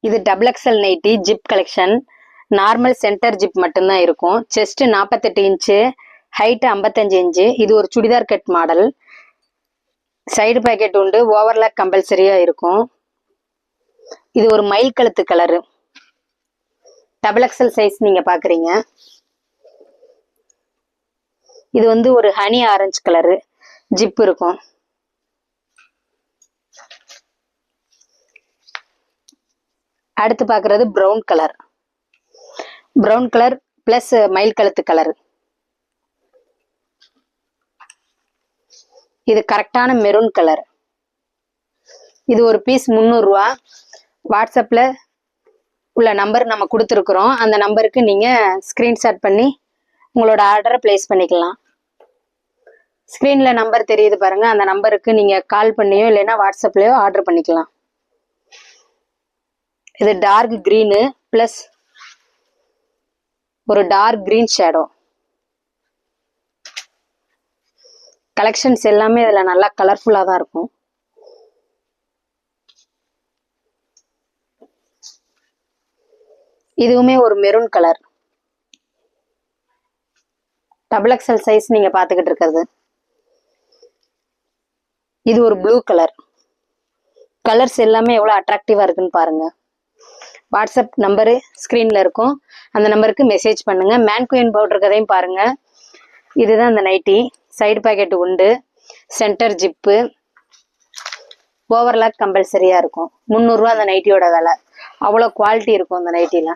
இது double XL nighty zip collection. Normal centre zip மட்டும்தான் இருக்கும். Chest 48 inch, height 55 inch. இது ஒரு churidar cut model. Side pocket உண்டு, ஓவர்லாக் கம்பல்சரியா இருக்கும். இது ஒரு மயில் கழுத்து கலரு. டபுள் எக்ஸல் சைஸ் நீங்க பாக்குறீங்க. இது வந்து ஒரு ஹனி ஆரஞ்சு கலரு ஜிப் இருக்கும். அடுத்து பாக்குறது brown colour. Brown colour plus மயில் கழுத்து கலர். இது கரெக்டான மெரூன் கலர். இது ஒரு பீஸ் 300 ரூபா. வாட்ஸ்அப்ல உள்ள நம்பர் நம்ம கொடுத்துருக்குறோம். அந்த நம்பருக்கு நீங்க ஸ்கிரீன்ஷாட் பண்ணி உங்களோட ஆர்டரை பிளேஸ் பண்ணிக்கலாம். ஸ்கிரீன்ல நம்பர் தெரியுது பாருங்க, அந்த நம்பருக்கு நீங்க கால் பண்ணியோ இல்லைன்னா வாட்ஸ்அப்லயோ ஆர்டர் பண்ணிக்கலாம். இது டார்க் கிரீனு பிளஸ் ஒரு டார்க் கிரீன் ஷேடோ. கலெக்ஷன்ஸ் எல்லாமே இதுல நல்லா கலர்ஃபுல்லா தான் இருக்கும். இதுவுமே ஒரு maroon colour. Double XL size நீங்க பாத்துக்கிட்டு இருக்கிறது. இது ஒரு ப்ளூ கலர். கலர்ஸ் எல்லாமே எவ்வளவு அட்ராக்டிவா இருக்குன்னு பாருங்க. வாட்ஸ்அப் நம்பரு ஸ்கிரீன்ல இருக்கும். அந்த நம்பருக்கு மெசேஜ் பண்ணுங்க. மேன்குயின் பவுடர் கதையும் பாருங்க. இதுதான் அந்த நைட்டி. சைடு பாக்கெட் உண்டு, சென்டர் ஜிப்பு, ஓவர்லாக் கம்பல்சரியா இருக்கும். 300 ரூபா அந்த நைட்டியோட விலை. அவ்வளோ குவாலிட்டி இருக்கும் அந்த நைட்டில.